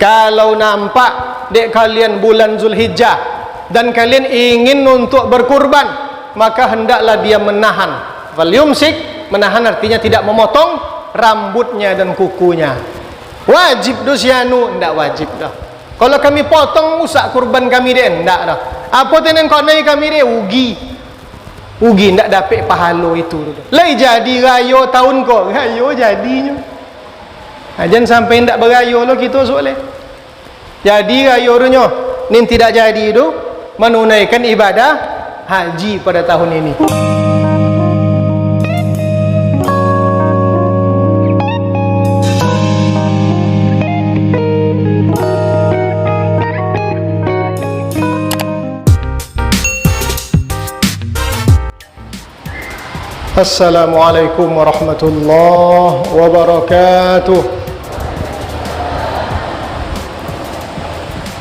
Kalau nampak dek kalian bulan Zulhijjah dan kalian ingin untuk berkurban, maka hendaklah dia menahan. Falyumsik, menahan artinya tidak memotong rambutnya dan kukunya. Wajib dosianu, ndak wajib dah. Kalau kami potong usak kurban kami deh, ndak dah. Apa tenen konai kami deh ugi ndak dapat pahala itu. Lai jadi rayo tahun kok, rayo jadinya. Jangan sampai ndak berayo lo kita soalnya. Jadi rayo runyo, nin tidak jadi itu menunaikan ibadah haji pada tahun ini. Assalamualaikum warahmatullahi wabarakatuh.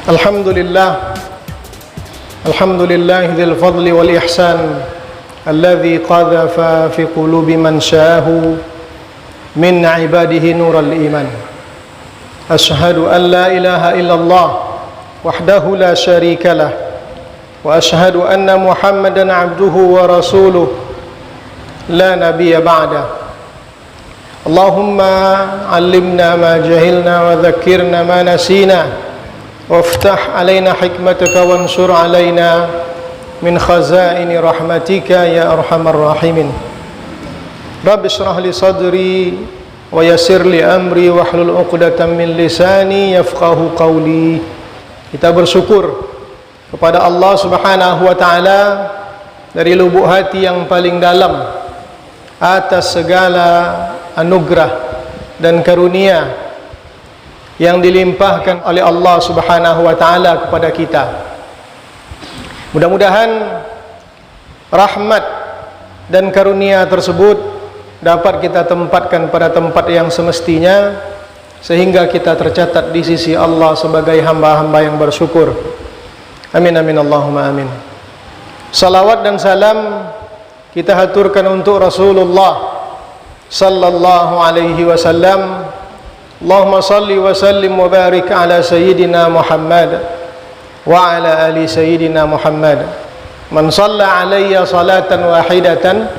Alhamdulillah, alhamdulillah dzil fadli wal ihsan alladzi qadhafa fi qulubi man syaahu min ibadihi nural iman. Asyhadu an la ilaha illallah wahdahu la syarika lah wa asyhadu anna Muhammadan abduhu wa rasuluh لا نبي بعده. اللهم علمنا ما جهلنا وذكرنا ما نسينا وافتح علينا حكمتك وانشر علينا من خزائن رحمتك يا أرحم الراحمين. رب اشرح لي صدري ويسر لي أمري واحلل عقدة من لساني يفقهوا قولي. Kita bersyukur kepada Allah Subhanahu wa taala dari lubuk hati yang paling dalam atas segala anugerah dan karunia yang dilimpahkan oleh Allah Subhanahu wa taala kepada kita. Mudah-mudahan rahmat dan karunia tersebut dapat kita tempatkan pada tempat yang semestinya sehingga kita tercatat di sisi Allah sebagai hamba-hamba yang bersyukur. Amin amin Allahumma amin. Salawat dan salam kita haturkan untuk Rasulullah sallallahu alaihi wasallam. Allahumma salli wa sallim wa barik ala sayyidina Muhammad wa ala ali sayyidina Muhammad. Man shalla alayya salatan wahidatan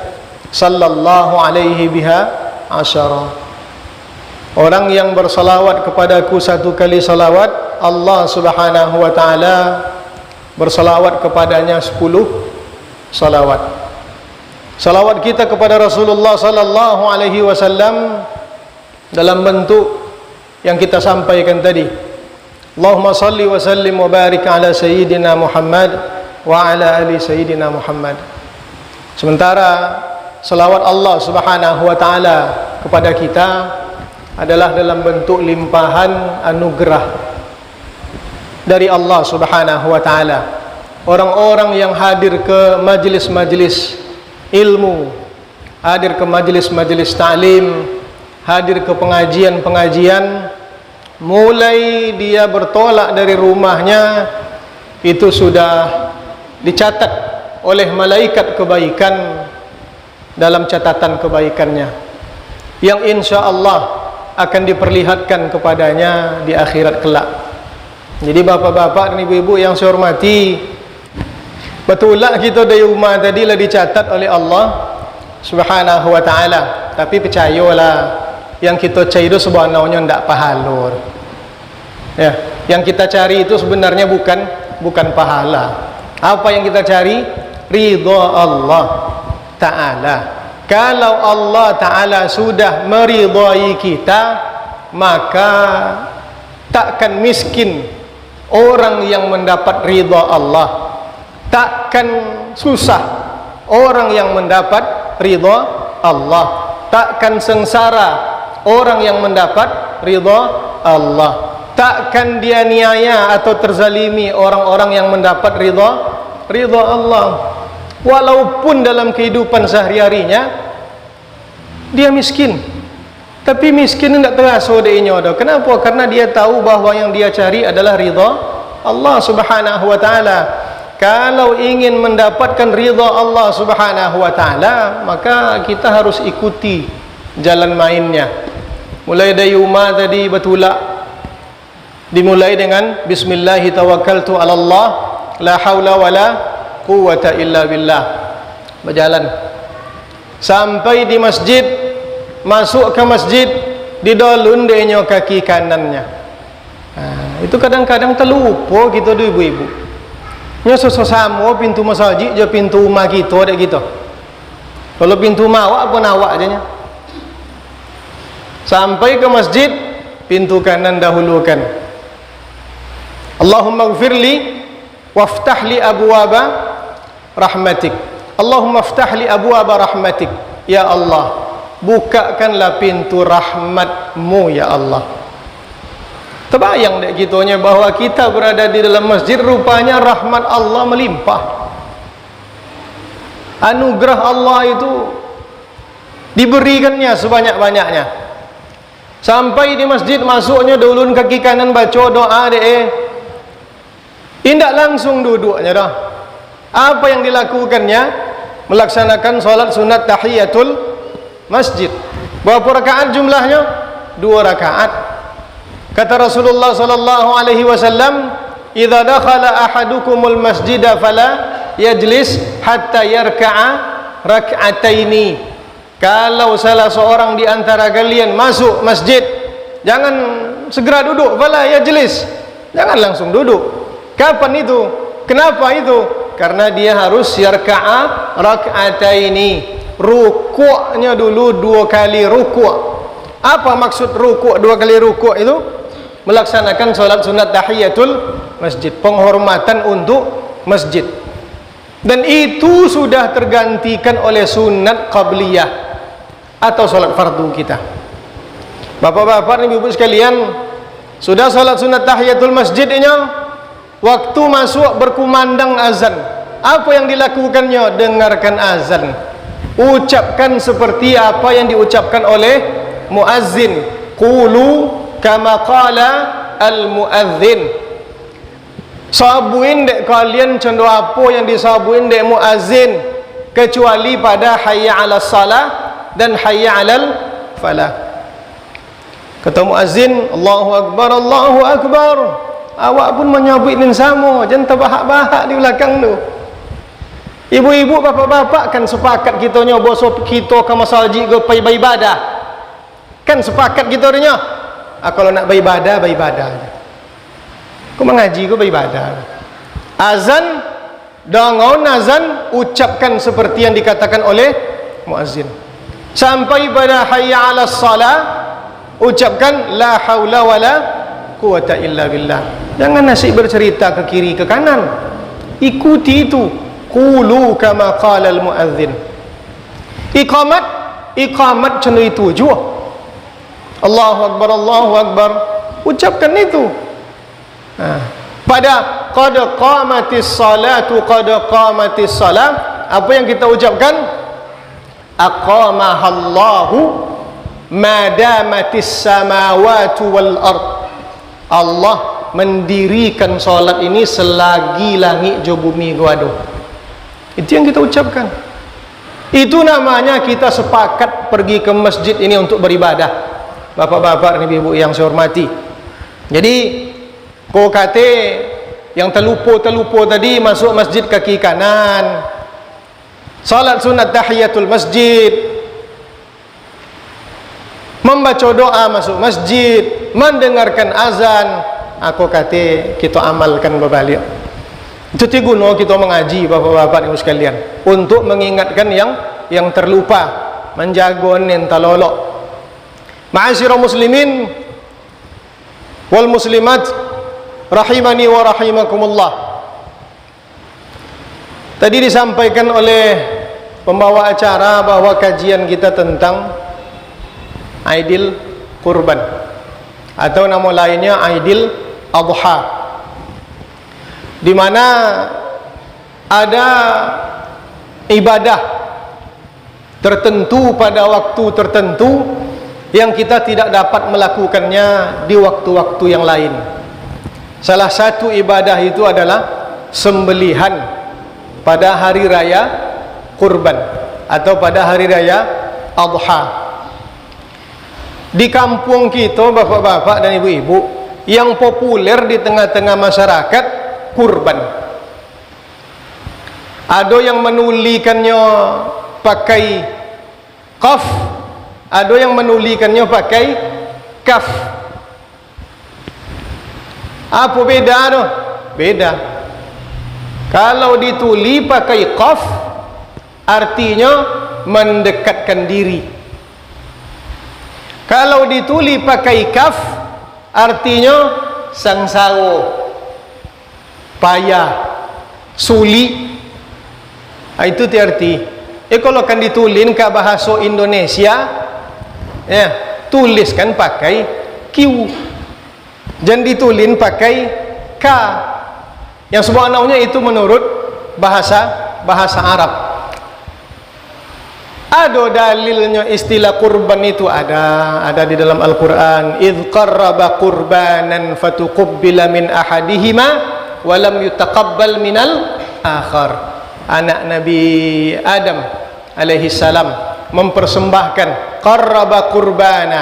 sallallahu alaihi biha asyara. Orang yang bersalawat kepadaku satu kali salawat, Allah Subhanahu wa taala bersalawat kepadanya 10 salawat. Salawat kita kepada Rasulullah sallallahu alaihi wasallam dalam bentuk yang kita sampaikan tadi. Allahumma salli wa sallim wa barik ala sayyidina Muhammad wa ala ali sayyidina Muhammad. Sementara salawat Allah Subhanahu wa taala kepada kita adalah dalam bentuk limpahan anugerah dari Allah Subhanahu wa taala. Orang-orang yang hadir ke majlis-majlis ilmu, hadir ke majlis-majlis ta'lim, hadir ke pengajian-pengajian, mulai dia bertolak dari rumahnya itu sudah dicatat oleh malaikat kebaikan dalam catatan kebaikannya yang insya Allah akan diperlihatkan kepadanya di akhirat kelak. Jadi bapak-bapak dan ibu-ibu yang saya hormati, betul lah kita dari rumah tadi lah dicatat oleh Allah Subhanahu wa taala. Tapi percayalah, yang kita cari itu sebenarnya ndak pahala. Ya, yang kita cari itu sebenarnya bukan pahala. Apa yang kita cari? Ridha Allah taala. Kalau Allah taala sudah meridhai kita, maka takkan miskin orang yang mendapat ridha Allah. Takkan susah orang yang mendapat ridha Allah. Takkan sengsara orang yang mendapat ridha Allah. Takkan dianiaya atau terzalimi orang-orang yang mendapat ridha Allah. Walaupun dalam kehidupan sehari-harinya dia miskin, tapi miskin tidak terasa dirinya. Kenapa? Karena dia tahu bahwa yang dia cari adalah ridha Allah Subhanahu wa taala. Kalau ingin mendapatkan ridha Allah Subhanahu wa taala, maka kita harus ikuti jalan mainnya. Mulai dari rumah tadi betulak Dimulai dengan bismillahi tawakkaltu 'ala Allah la haula wala quwwata illa billah. Berjalan sampai di masjid, masuk ke masjid, didolun denyo kaki kanannya. Itu kadang-kadang terlupa kita tu ibu-ibu. Nya sesama pintu masjid je pintu rumah kita dek gitu. Kalau pintu mawak pun awak aja nya. Sampai ke masjid, pintu kanan dahulukan. Allahumma ighfirli waftah li abwaaba rahmatik. Allahumma iftah li abwaaba rahmatik. Ya Allah, bukakanlah pintu rahmatmu ya Allah. Terbayang dek gitunya bahwa kita berada di dalam masjid, rupanya rahmat Allah melimpah. Anugerah Allah itu diberikannya sebanyak-banyaknya. Sampai di masjid, masuknya dulun kaki kanan baca doa dek. Indak langsung duduknya dah. Apa yang dilakukannya? Melaksanakan salat sunat tahiyatul masjid. Berapa rakaat jumlahnya? 2 rakaat. Kata Rasulullah sallallahu alaihi wasallam, "Idza dakhala ahadukumul masjida fala yajlis hatta yarka'a rak'ataini." Kalau salah seorang di antara kalian masuk masjid, jangan segera duduk, fala yajlis. Jangan langsung duduk. Kapan itu? Kenapa itu? Karena dia harus yarka'a rak'ataini. Rukuknya dulu 2 kali rukuk. Apa maksud rukuk 2 kali rukuk itu? Melaksanakan salat sunat tahiyatul masjid, penghormatan untuk masjid. Dan itu sudah tergantikan oleh sunat qabliyah atau salat fardu kita. Bapak-bapak dan ibu-ibu sekalian, sudah salat sunat tahiyatul masjidnya, waktu masuk berkumandang azan. Apa yang dilakukannya? Dengarkan azan, ucapkan seperti apa yang diucapkan oleh muazzin. Qulu kama qala al-muazzin. Sabuin dek kalian contoh apa yang disabuin dek muazzin, kecuali pada hayya 'alas salah dan hayya 'alal falah. Kata muazzin, Allahu akbar, Allahu akbar. Awak pun menyabut dengan sama, jangan terbahak-bahak di belakang tu. Ibu-ibu, bapak-bapak kan sepakat kita nya bosok kita ke masjid ke beribadah. Kan sepakat kita nya. Kalau nak beribadah, beribadah aja. Kau mengaji, kau beribadah. Azan, dengon azan, ucapkan seperti yang dikatakan oleh muazzin. Sampai pada hayya 'alas salah, ucapkan la haula wala quwata illa billah. Jangan nasib bercerita ke kiri ke kanan. Ikuti itu. Qulu kama qala al muazzin. Iqamat macam itu juga. Allahu akbar, Allahu akbar, ucapkan itu. Pada qad qamatis salatu, qad qamatis salat, apa yang kita ucapkan? Aqamahallahu madamatis samawati wal ard. Allah mendirikan salat ini selagi langit jo bumi gaduh. Itu yang kita ucapkan. Itu namanya kita sepakat pergi ke masjid ini untuk beribadah. Bapak-bapak dan ibu-ibu yang saya hormati. Jadi kau kata yang terlupa tadi masuk masjid kaki kanan, salat sunat tahiyatul masjid, membaca doa masuk masjid, mendengarkan azan. Aku kata kita amalkan berbalik. Itu guna kita mengaji, bapak-bapak dan ibu sekalian, untuk mengingatkan yang terlupa, menjaga yang terlolok. Ma'asyiral muslimin wal muslimat rahimani wa rahimakumullah. Tadi disampaikan oleh pembawa acara bahwa kajian kita tentang Aidil Kurban atau nama lainnya Aidil Adha, di mana ada ibadah tertentu pada waktu tertentu yang kita tidak dapat melakukannya di waktu-waktu yang lain. Salah satu ibadah itu adalah sembelihan pada hari raya Kurban atau pada hari raya Adha. Di kampung kita, bapak-bapak dan ibu-ibu, yang populer di tengah-tengah masyarakat kurban. Ada yang menulikannya pakai qaf, ada yang menulikannya pakai kaf. Apa beda tu? Beda. Kalau dituli pakai qaf, artinya mendekatkan diri. Kalau dituli pakai kaf, artinya sangsara, payah, sulit. Itu arti. Kalau kan ditulin ke bahasa Indonesia, ya, tuliskan pakai Q. Jangan ditulin pakai K. Yang sebenarnya itu menurut bahasa Arab. Ada dalilnya istilah kurban itu, ada di dalam Al-Quran. Idh qarraba qurbanan fatuqubbila min ahadihima walam yutaqabbal minal akhar. Anak Nabi Adam alaihi salam mempersembahkan qarraba qurbana,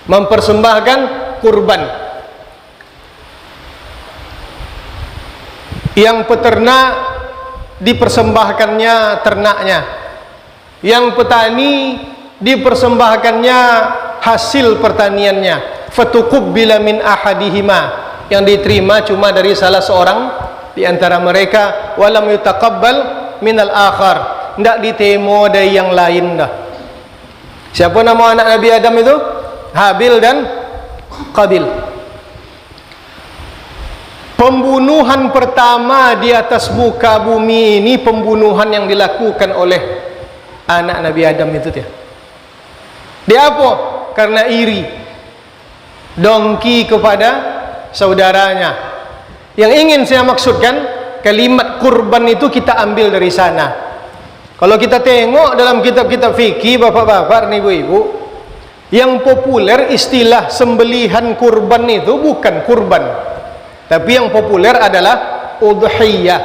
mempersembahkan kurban. Yang peternak dipersembahkannya ternaknya, yang petani dipersembahkannya hasil pertaniannya. Fatuqubbila min ahadihima, yang diterima cuma dari salah seorang di antara mereka. Walam yutaqabbal minal akhar, tidak ditemo dari yang lain dah. Siapa nama anak Nabi Adam itu? Habil dan Qabil. Pembunuhan pertama di atas muka bumi ini, pembunuhan yang dilakukan oleh anak Nabi Adam itu dia. Dia apa? Karena iri, dongki kepada saudaranya. Yang ingin saya maksudkan, kalimat kurban itu kita ambil dari sana. Kalau kita tengok dalam kitab-kitab fikih, bapak-bapak, ibu-ibu, yang populer istilah sembelihan kurban itu bukan kurban, tapi yang populer adalah udhiyah.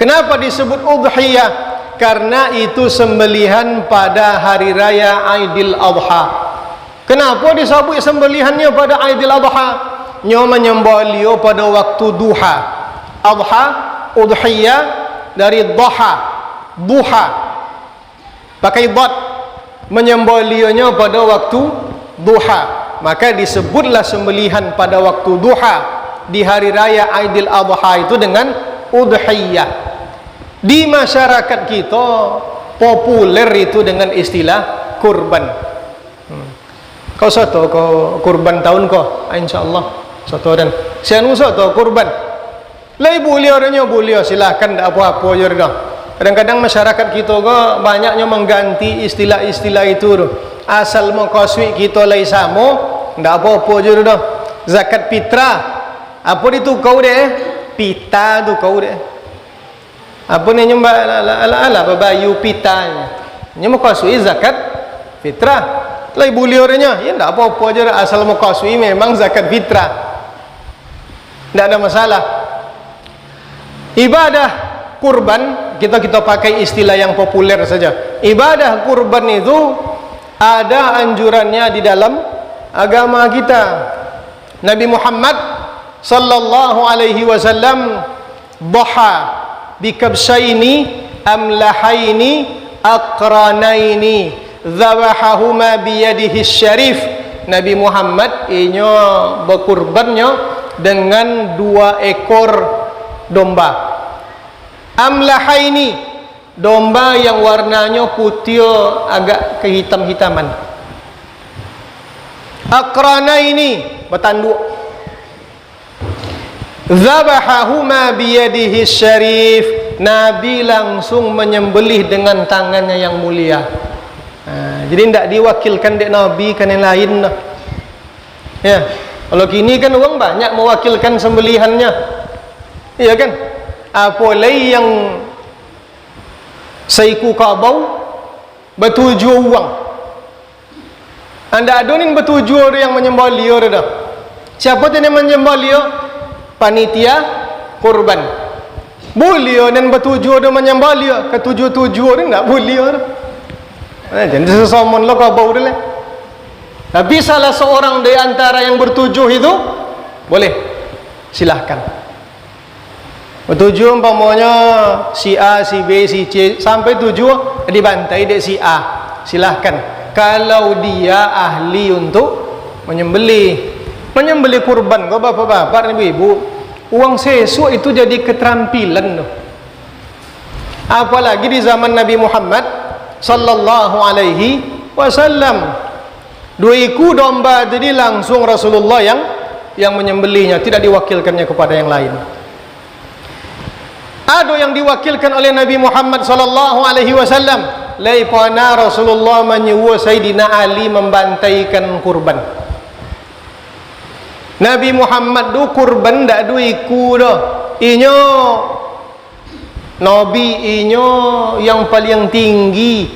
Kenapa disebut udhiyah? Karena itu sembelihan pada hari raya Aidil Adha. Kenapa disebut sembelihannya pada Aidil Adha? Nyo menyembelih pada waktu duha. Adha, udhiyah dari dhaha, duha, pakai dhat, menyembelihnya pada waktu duha. Maka disebutlah sembelihan pada waktu duha di hari raya Aidil Adha itu dengan udhiyah. Di masyarakat kita populer itu dengan istilah kurban. Kau satu kau kurban tahun kau, insyaallah satu dan sianu satu kurban. Lai boleh orangnya boleh, silakan, tak apa-apa je dah. Kadang-kadang masyarakat kita ko banyaknya mengganti istilah-istilah itu tu. Asal mau kasui kita lai sama, tak apa-apa je dah. Zakat fitrah, apa itu kau deh? Pita tu kau deh. Apa ni nyembah ala babayu pitanya. Nyembah kasui zakat fitrah. Lai boleh orangnya, ya tak apa-apa je dah. Asal mau kasui memang zakat fitrah, tak ada masalah. Ibadah kurban kita pakai istilah yang populer saja. Ibadah kurban itu ada anjurannya di dalam agama kita. Nabi Muhammad sallallahu alaihi wasallam dhaha bikabshaini amlahaini aqranaini dzabahahuma biyadihi syarif. Nabi Muhammad inyo berkurbannya dengan 2 ekor domba. Amlahaini, domba yang warnanya putih agak kehitam-hitaman. Aqranaini, bertanduk. Dzabahahuma biyadihi syarif, Nabi langsung menyembelih dengan tangannya yang mulia. Jadi tidak diwakilkan dek Nabi kan yang lain. Ya, kalau kini kan orang banyak mewakilkan sembelihannya, iya kan? Apa lagi yang saiku kabau bertujuh uang. Anda ada ni bertujuh orang yang menyembelih orang dah. Siapa tu yang menyembelih? Panitia kurban. Boleh dan bertujuh orang menyembelih, ketujuh-tujuh orang tak boleh orang. Jangan sesomon lo kabau dah lah. Tapi salah seorang di antara yang bertujuh itu boleh, silahkan. Bertujuh umpamanya si A, si B, si C sampai tujuh dibantai dek si A, silahkan. Kalau dia ahli untuk menyembelih kurban, kau bapak-bapak, ibu-ibu, uang sesuk itu jadi keterampilan. Apalagi di zaman Nabi Muhammad sallallahu alaihi wasallam, 2 ekor domba jadi langsung Rasulullah yang menyembelihnya, tidak diwakilkannya kepada yang lain. Ada yang diwakilkan oleh Nabi Muhammad sallallahu alaihi wasallam, laipana Rasulullah menyuruh Sayyidina Ali membantaikan kurban. Nabi Muhammad tu kurban dak 2 ekor dah. Inyo Nabi inyo yang paling tinggi.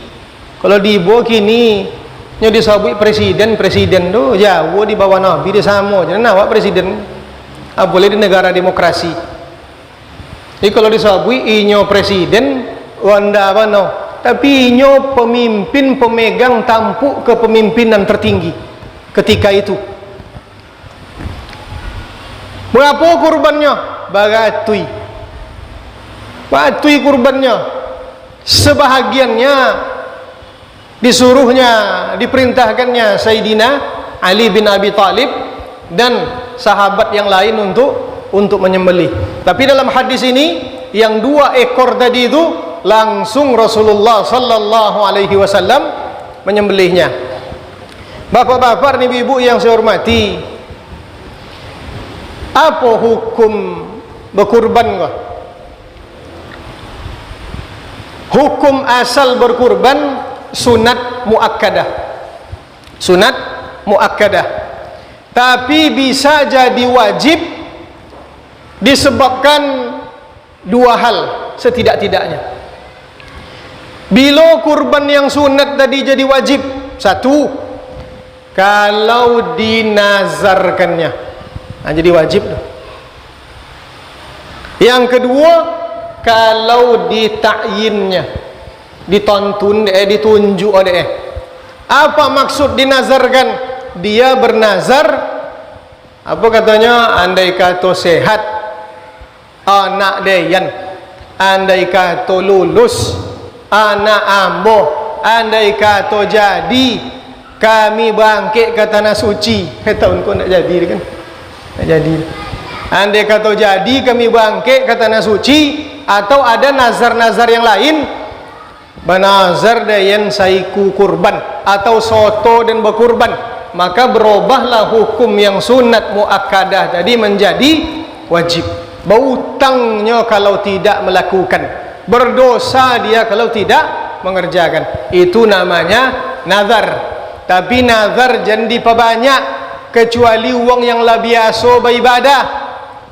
Kalau di bawah kini nyo disebut presiden tu jauh di bawah Nabi, dia sama je nawak presiden. Boleh di negara demokrasi. Jadi kalau disebut inyo presiden wanda bano, tapi inyo pemimpin pemegang tampuk kepemimpinan tertinggi ketika itu. Berapa kurbannya? Bagatui kurbannya. Sebahagiannya disuruhnya, diperintahkannya Sayyidina Ali bin Abi Talib dan sahabat yang lain untuk menyembelih. Tapi dalam hadis ini yang 2 ekor tadi itu langsung Rasulullah sallallahu alaihi wasallam menyembelihnya. Bapak-bapak, ibu-ibu yang saya hormati, apa hukum berkurban kah? Hukum asal berkurban sunat muakkadah. Sunat muakkadah. Tapi bisa jadi wajib disebabkan 2 hal setidak-tidaknya. Bila kurban yang sunat tadi jadi wajib, 1, kalau dinazarkannya, jadi wajib. Yang kedua, kalau ditakyinnya, ditunjuk oleh. Apa maksud dinazarkan? Dia bernazar, apa katanya, andai kata sehat anak deyan, andai kata lulus anak ambo, andai kata jadi kami bangkit ke tanah suci. Tahun kau nak jadi kan? Nak jadi. Andai kata jadi kami bangkit ke tanah suci, atau ada nazar-nazar yang lain, benazar dayan saiku kurban atau soto dan berkurban, maka berubahlah hukum yang sunat muakkadah tadi menjadi wajib. Berhutangnya kalau tidak melakukan, berdosa dia kalau tidak mengerjakan. Itu namanya nazar. Tapi nazar jangan diperbanyak, kecuali uang yang lah biasa beribadah.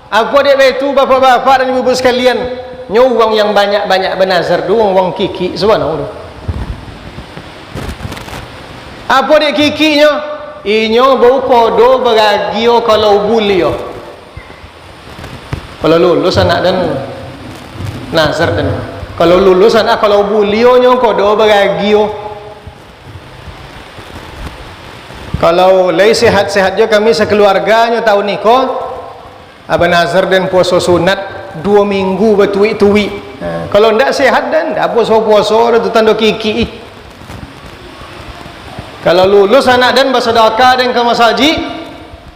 Apa dia itu bapak-bapak dan ibu-ibu sekalian, nyo uang yang banyak-banyak bernazar tu uang kiki sebenarnya. Apa dia kikinya? Inyo bau kodo beragio kalau bulio. Kalau lulus anak dan nazar dan kalau lulus anak, kalau bulio nyo kodo beragio. Kalau lay sehat-sehat je kami sekeluarganya tahun niko abang nazar dan puasa sunat 2 minggu bertuik-tuik. Kalau ndak sehat dan ndak puasa-puasa itu tanda kiki. Kalau lulus anak dan bersedekah dan ke masjid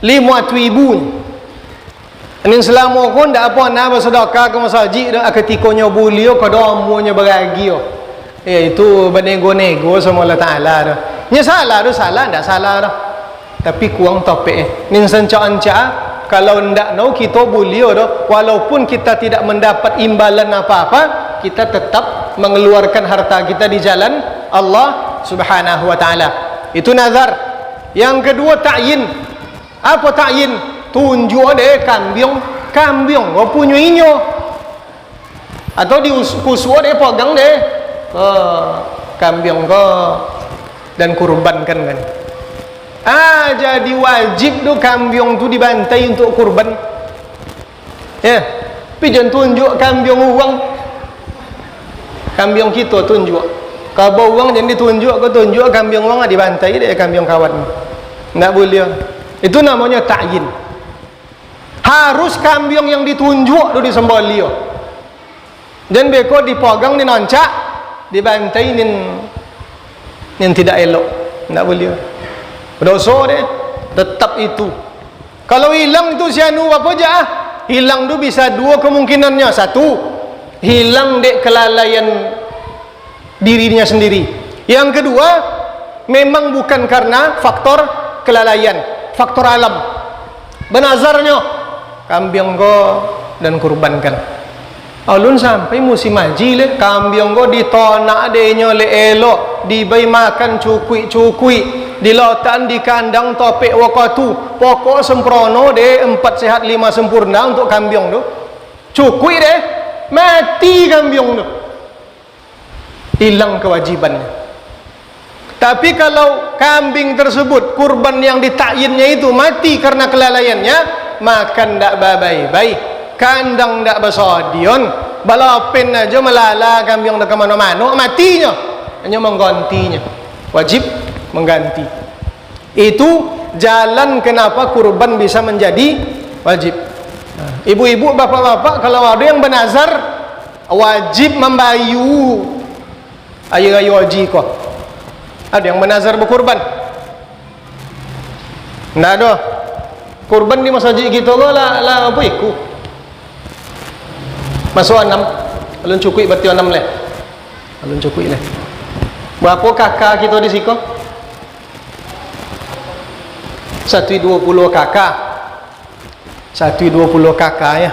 5,000. Ini selama pun ndak apa nak bersedekah ke masjid dah ketikonya bulio kada amunya beragi. Itu benego-nego sama Allah Taala dah. Nya salah tu salah, ndak salah dah. Tapi kurang topik ning sanca-anca. Kalau ndak mau kita bulio dah, walaupun kita tidak mendapat imbalan apa-apa, kita tetap mengeluarkan harta kita di jalan Allah Subhanahu wa taala. Itu nazar. Yang kedua ta'yin. Apa ta'yin? Tunjuk deh kambing kau punya inyo. Atau di kusua deh pegang deh kambing kau dan kurbankan kan. Jadi wajib tu kambing tu dibantai untuk kurban. Ya, tapi jangan tunjuk kambing uang. Kambing kita tunjuk. Kalau uang jangan ditunjuk, kau tunjuk kambing uang dibantai deh kambing kawan. Tidak boleh. Itu namanya ta'yin. Harus kambing yang ditunjuk tu disembelih. Dan beko dipegang ni nancak, dibantai nin tidak elok. Tidak boleh. Berdosa deh. Tetap itu. Kalau hilang itu sianu apa aja? Hilang tu bisa dua kemungkinannya. Satu, hilang dek kelalaian dirinya sendiri. Yang kedua, memang bukan karena faktor kelalaian, faktor alam. Benazarnya kambing go dan kurbankan. Alun sampai musim haji le, kambing go ditonak denya le elok, dibai makan cukui, dilotan di kandang topik wakatu. Pokok semprono de 4 sehat 5 sempurna untuk kambing tu. Cukui deh, mati kambing tu. Hilang kewajibannya. Tapi kalau kambing tersebut kurban yang ditakyinnya itu mati karena kelalaiannya, makan ndak babai-bai, kandang ndak besodion, balapen aja melala kambing dak mana-mana, matinya. Hanya menggantinya. Wajib mengganti. Itu jalan kenapa kurban bisa menjadi wajib. Ibu-ibu, bapak-bapak, kalau ada yang bernazar wajib membayu ayu-ayu haji kok. Ada yang bernazar berkurban? Tidak ada. Kurban di masa haji kita lah apa iku? Masuk 6. Alun cukui berarti 6 leh. Alun cukui leh. Berapa kakak kita di siko? 120 kakak. 120 kakak ya.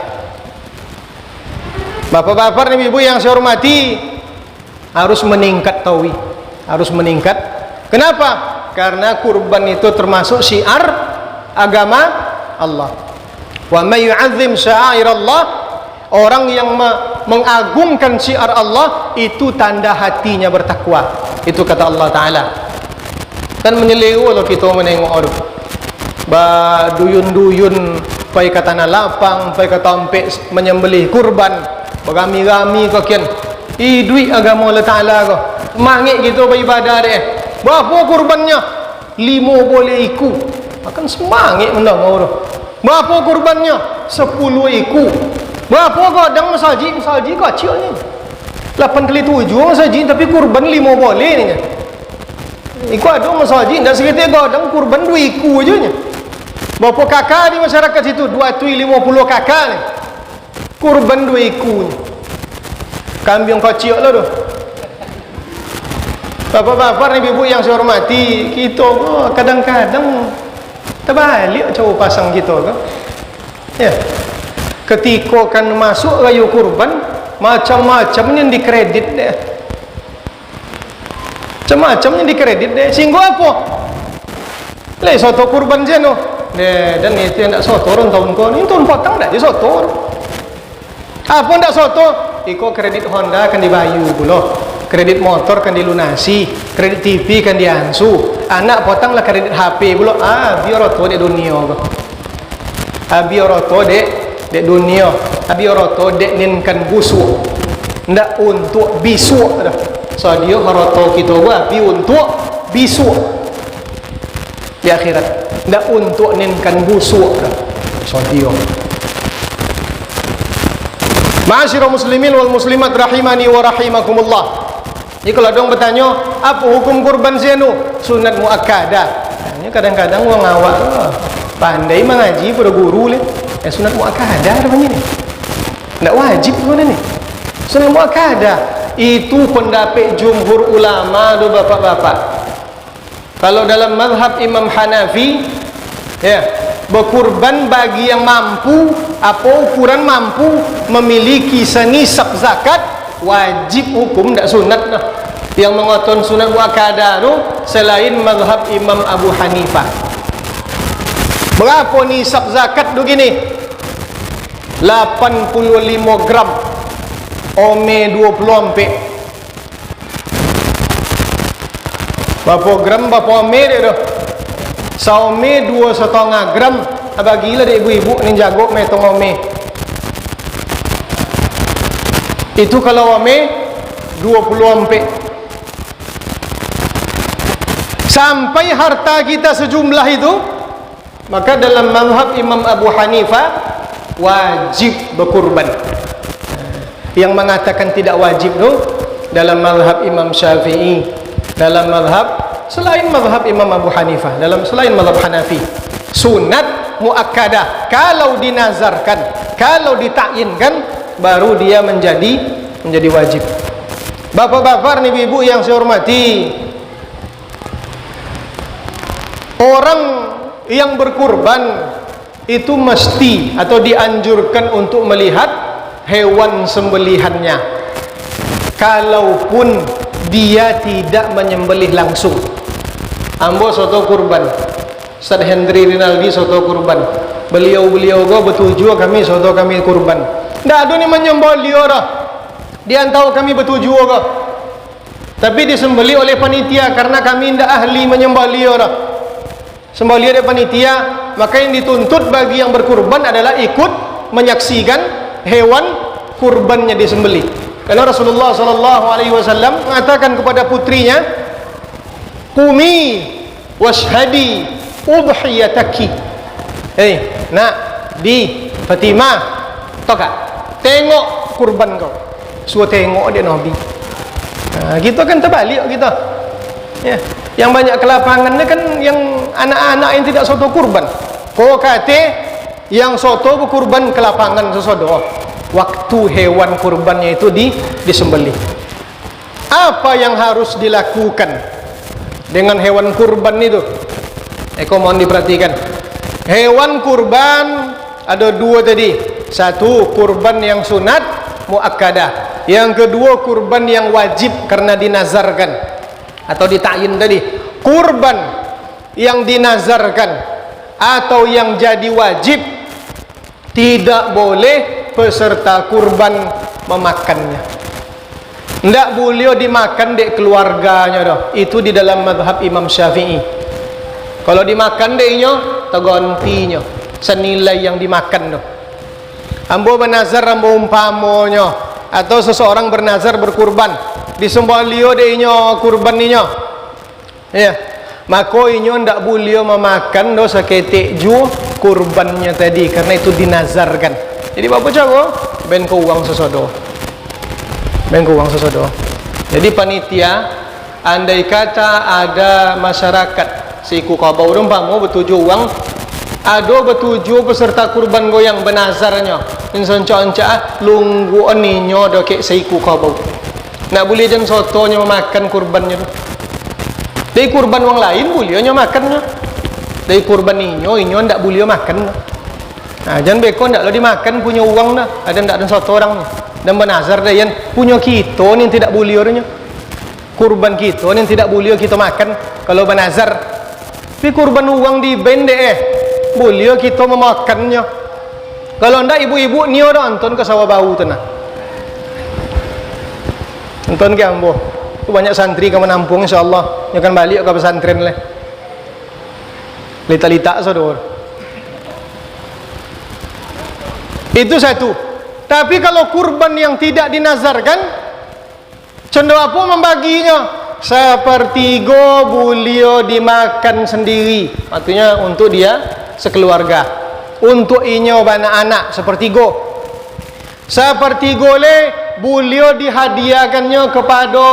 Bapak-bapak dan ibu yang saya hormati, harus meningkat tawi. Harus meningkat. Kenapa? Karena kurban itu termasuk syiar agama Allah. Wa may yu'azzim sya'airallah, orang yang mengagungkan syiar Allah itu tanda hatinya bertakwa. Itu kata Allah Ta'ala. Kan menyelewa kalau kita menengok orang duyun-duyun pai kata tanah lapang, pai kata tampek menyembelih kurban, berami-rami kau kian. Duit agama Allah Ta'ala kau. Mangik gitu beribadah deh. Berapa kurbannya? 5 boleh iku. Akan semangit mendengar tu. Berapa kurbannya? 10 iku. Berapa kadang masjid kecil ni. 8 kali 7 masjid tapi kurban 5 boleh ni. Iku ada masjid dak sekitar kadang kurban 2 iku aja nya. Berapa kakak di masyarakat situ? 250 kakak ni. Kurban 2 iku ni. Kambing kecil lah tu. Bapak-bapak dan ibu yang saya hormati, kita kadang-kadang terbalik cara pasang kita kan. Ya. Ketika kan masuk raya kurban, macam-macam yang dikredit deh. Macam-macam yang dikredit deh. Sehingga apa? Leh soto kurban je no. Dan itu yang tak soto orang tahun kau ni tahun potong dah je soto. Apa ndak soto? Iko kredit Honda kan dibayu pula. Kredit motor kan dilunasi, kredit TV kan diansu, anak potonglah kredit HP pula. Biar roto dek dunia kau. Biar roto dek dunia. Biar roto dek ninkan busuk. Ndak untuk bisuk dah. So dia roto kita gua bi untuk bisuk di akhirat. Ndak untuk ninkan busuk dah. So dia. Ma'asyiral muslimin wal muslimat rahimani wa rahimakumullah. Jadi kalau dong bertanya, apa hukum kurban sianu? Sunat muakkadah. Ini kadang-kadang orang awak pandai mengaji pada guru le. Sunat muakkadah apa ni? Enggak wajib pun ni. Sunat muakkadah itu pendapat jumhur ulama do bapak-bapak. Kalau dalam mazhab Imam Hanafi, ya, berkurban bagi yang mampu, apa ukuran mampu memiliki senisab zakat, wajib hukum tak sunat dah. Yang mengoton sunat muakkadah tu selain mazhab Imam Abu Hanifah. Berapa nisab zakat tu gini? 85 gram ome 20 ampek. Berapa gram berapa ome dia tu? Saome 2,5 gram. Bagilah dek ibu-ibu ni jago metong ome. Itu kalau ome 20 ampek. sampai harta kita sejumlah itu, maka dalam mazhab Imam Abu Hanifah wajib berkurban. Yang mengatakan tidak wajib tu dalam mazhab Imam Syafi'i, dalam mazhab selain mazhab Imam Abu Hanifah, dalam selain mazhab Hanafi, sunat muakkadah. Kalau dinazarkan, kalau ditakyin-kan, baru dia menjadi wajib. Bapak-bapak, ibu-ibu yang saya hormati, orang yang berkurban itu mesti atau dianjurkan untuk melihat hewan sembelihannya, kalaupun dia tidak menyembelih langsung. Ambo soto kurban, Ustaz Hendri Rinaldi soto kurban, beliau-beliau go betuju kami soto kami kurban. Ndak ada ni menyembelih dah, dia tahu kami betuju go, tapi disembelih oleh panitia karena kami ndak ahli menyembelih dah. Sembelih dari panitia, maka yang dituntut bagi yang berkurban adalah ikut menyaksikan hewan kurbannya disembelih. Karena Rasulullah SAW mengatakan kepada putrinya, "Qumi washhadi udhiyataki." Hei, nak, di Fatimah, toka, tengok kurban kau. Suruh tengok dia Nabi. Nah, kita kan terbalik kita. Ya, yang banyak kelapangan ni kan yang anak-anak yang tidak soto kurban. Kau kata yang soto berkurban kelapangan sesodo. Waktu hewan kurbannya itu disembelih. Apa yang harus dilakukan dengan hewan kurban itu? Kau mohon diperhatikan. Hewan kurban ada dua tadi. Satu, kurban yang sunat muakkadah. Yang kedua, kurban yang wajib karena dinazarkan atau ditakyin tadi. Kurban yang dinazarkan atau yang jadi wajib, tidak boleh peserta kurban memakannya. Tidak boleh dimakan dek keluarganya dah. Itu di dalam mazhab Imam Syafi'i. Kalau dimakan deknya, tergantinya senilai yang dimakan dah. Ambo bernazar, ambo umpamonya, atau seseorang bernazar berkurban, disembelih deknya kurban ninya, ya, maka inyo ndak boleh memakan dosa ketek ju kurbannya tadi karena itu dinazarkan. Jadi apa cara? Ben ke uang sesodo. Ben ke uang sesodo. Jadi panitia, andai kata ada masyarakat siku kabau umpama bertuju uang, ada bertuju peserta kurban goyang benazarnya, insan canca lunggu aninyo dokek siku kabau. Nak boleh jan sotonya memakan kurbannya tu. Dari kurban orang lain boleh nya makannya. Dari kurban inyo ndak boleh makan. Nah, jangan beko ndak lo dimakan punya uang dah. Ada ndak ada soto orang ni. Dan benazar dah yang punya kita ni tidak boleh orangnya. Kurban kita ni tidak boleh kita makan kalau benazar. Tapi kurban uang di bende boleh kita memakannya. Kalau ndak ibu-ibu ni orang anton ke sawah bau tenah. Nonton ke ambo. Tu banyak santri ke menampung insyaallah. Dia akan balik ke pesantren leh. Lita-lita saudara. Itu satu. Tapi kalau kurban yang tidak dinazarkan, cenderung apa membaginya? Sepertiga boleh dimakan sendiri. Artinya untuk dia sekeluarga. Untuk inyo anak-anak sepertiga. Sepertiga le boleh dihadiahkannya kepada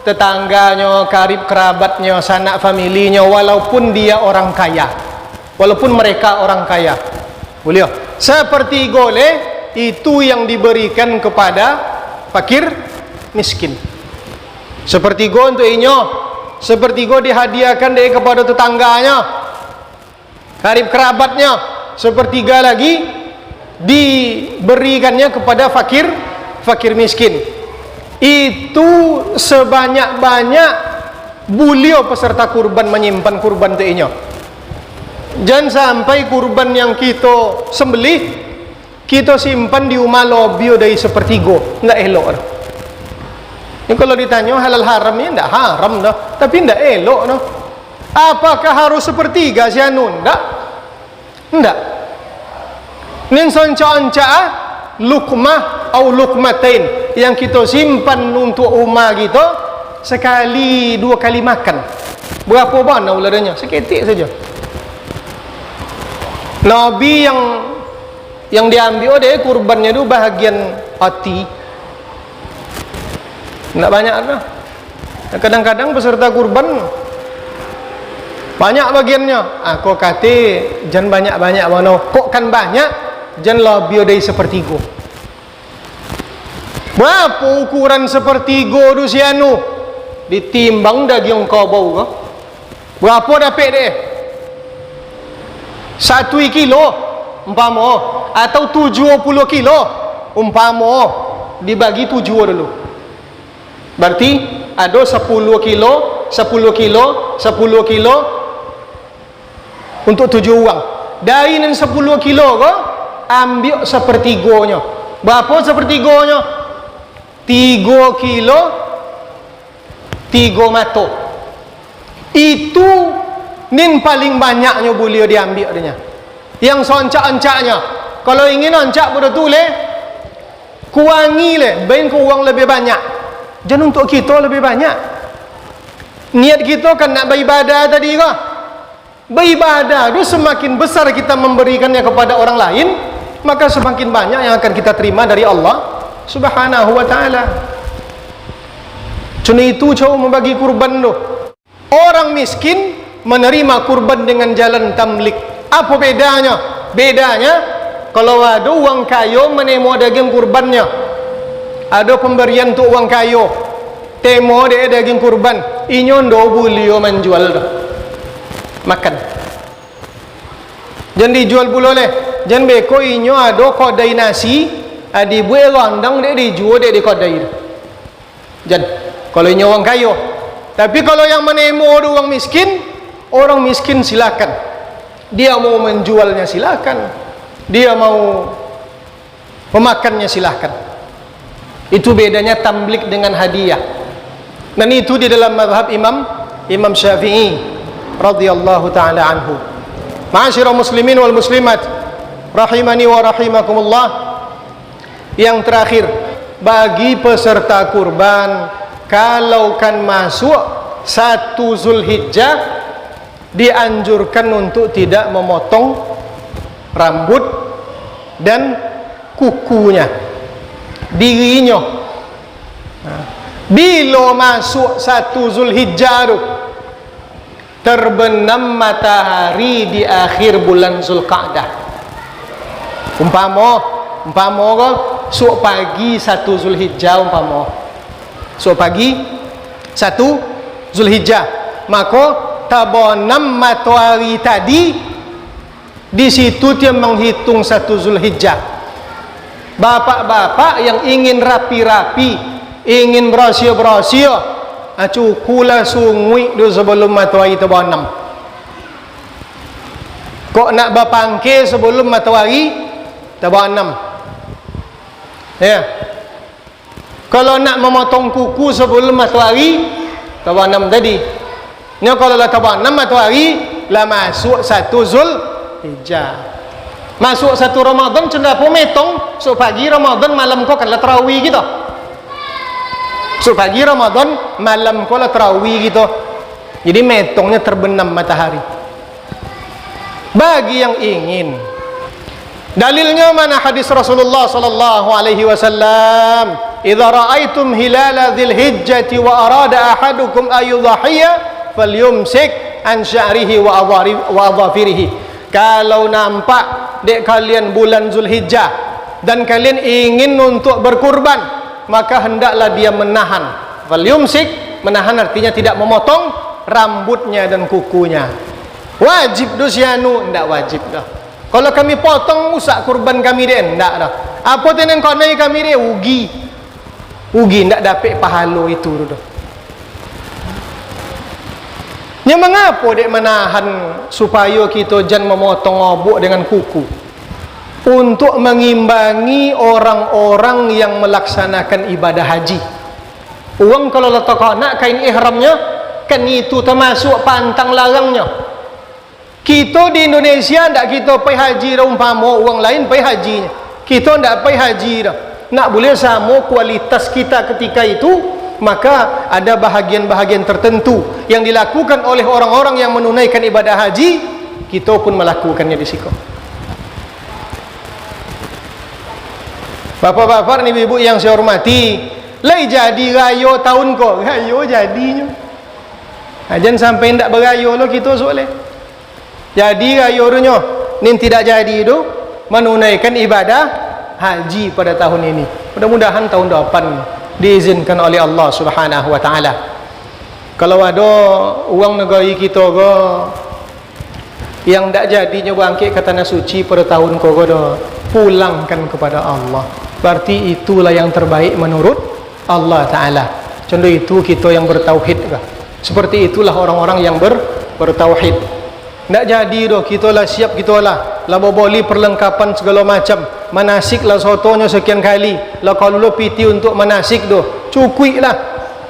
tetangganya, karib kerabatnya, sanak familinya, walaupun dia orang kaya, walaupun mereka orang kaya, boleh. Sepertiga le itu yang diberikan kepada fakir miskin. Sepertiga untuk inyo, sepertiga dihadiahkan dia kepada tetangganya, karib kerabatnya, sepertiga lagi diberikannya kepada fakir miskin. Itu sebanyak-banyak beliau peserta kurban menyimpan kurban teinyo. Jangan sampai kurban yang kita sembelih kita simpan di rumah lobby dari sepertiga, enggak elok dah. Ini kalau ditanya halal haram ni enggak haram dah, tapi enggak elok dah. Apakah harus sepertiga sianu? Enggak. Nin sonca-onca lukmah atau lukmatain yang kita simpan untuk umat kita sekali dua kali makan. Berapa banyak uladanya? Seketik saja. Nabi yang diambil dia kurbannya itu bahagian hati. Tidak banyak dah. Kadang-kadang peserta kurban banyak bagiannya. Kok kata jangan banyak-banyak mana? Kok kan banyak? Jangan lebih dari sepertiga. Berapa ukuran sepertiga tu sianu? Ditimbang daging kau bau ke? Berapa dapat dia? 1 kilo umpama atau 70 kilo umpama dibagi 7 dulu. Berarti ada 10 kilo 10 kilo 10 kilo untuk 7 orang. Dari nan 10 kilo ke ambil sepertiganya. Berapa sepertiganya? 3 kilo 3 mata. Itu nin paling banyaknya boleh diambil adanya. Yang soncak-oncaknya, kalau ingin oncak pada tulis kurangi le, bain ku uang lebih banyak. Jangan untuk kita lebih banyak. Niat kita kan nak beribadah tadi ke? Beribadah itu semakin besar kita memberikannya kepada orang lain, maka semakin banyak yang akan kita terima dari Allah Subhanahu wa ta'ala. Cuma itu cara membagi kurban tu. Orang miskin menerima kurban dengan jalan tamlik. Apa bedanya? Bedanya kalau ada uang kayu menemo daging kurbannya. Ada pemberian untuk uang kayu. Temo dia daging kurban. Inyo ndo boleh menjual dah. Makan. Jangan dijual pula leh. Jangan beko inyo ada kodai nasi, adi buat randang dia dijual dia di kodai. Jangan. Kalau inyo uang kayu. Tapi kalau yang menemo orang miskin silakan. Dia mau menjualnya silakan. Dia mau memakannya silakan. Itu bedanya tamlik dengan hadiah. Dan itu di dalam mazhab Imam Syafi'i radhiyallahu taala anhu. Ma'asyiral muslimin wal muslimat rahimani wa rahimakumullah. Yang terakhir, bagi peserta kurban, kalau kan masuk 1 Zulhijjah, dianjurkan untuk tidak memotong rambut dan kukunya, dirinya. Bila masuk 1 Zulhijjah tu, terbenam matahari di akhir bulan Zulqa'dah. Umpama ke sok pagi 1 Zulhijjah, umpama sok pagi 1 Zulhijjah, maka tabanam matahari tadi di situ dia menghitung 1 Zulhijjah. Bapak-bapak yang ingin rapi-rapi, ingin bersia-bersia, cukulah sungguh dulu sebelum matahari terbenam. Kok nak berpangkil sebelum matahari terbenam? Ya. Kalau nak memotong kuku sebelum matahari terbenam tadi, kalau lah terbenam matahari, lah masuk 1 Zulhijjah. Masuk 1 Ramadan cendah pun metong, so pagi Ramadan malam kau kan lah tarawih gitu. So pagi Ramadan malam kau lah tarawih gitu. Jadi metongnya terbenam matahari. Bagi yang ingin, dalilnya mana hadis Rasulullah sallallahu alaihi wasallam, "Idza ra'aitum hilala dzilhijjati wa arada ahadukum ayudhhiya falyumsik an sya'rihi wa adhafirihi." Kalau nampak dek kalian bulan Zulhijjah dan kalian ingin untuk berkurban, maka hendaklah dia menahan. Falyumsik, menahan artinya tidak memotong rambutnya dan kukunya. Wajib dosyanu? Tidak wajib dah. Kalau kami potong usak kurban kami dia, tidak dah. Apa tenen konai kami dia ugi tidak dapat pahala itu dah. Nya mengapa dek menahan supaya kita jangan memotong obok dengan kuku? Untuk mengimbangi orang-orang yang melaksanakan ibadah haji. Uang kalau letak nak kain ihramnya, kan itu termasuk pantang larangnya. Kita di Indonesia ndak kita pergi haji dah, umpama orang lain pergi hajinya. Kita ndak pergi haji dah. Nak boleh sama kualitas kita ketika itu maka ada bahagian-bahagian tertentu yang dilakukan oleh orang-orang yang menunaikan ibadah haji, kita pun melakukannya di situ. Bapak-bapak ni ibu yang saya hormati, lai jadi rayo tahun kau, rayo jadinya. Jangan sampai ndak berayo lo kita soalnya. Jadi rayo nya nin tidak jadi itu menunaikan ibadah haji pada tahun ini. Mudah-mudahan tahun depan diizinkan oleh Allah Subhanahu wa taala. Kalau ada uang negara kita ke yang tak jadinya bangkit ke tanah suci pada tahun kau dah pulangkan kepada Allah. Berarti itulah yang terbaik menurut Allah taala. Contoh itu kita yang bertauhid ke. Seperti itulah orang-orang yang bertauhid. Tak jadi dah kita lah siap kita lah boboli perlengkapan segala macam, manasik lah sotonya sekian kali lah, kalau lo piti untuk manasik dah cukup lah,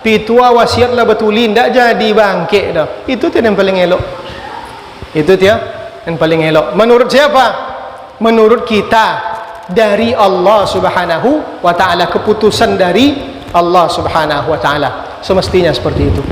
pitua wasiat lah betulin, tak jadi bangkit dah. Itu yang paling elok, itu yang paling elok menurut siapa? Menurut kita, dari Allah Subhanahu wa ta'ala, keputusan dari Allah Subhanahu wa ta'ala semestinya seperti itu.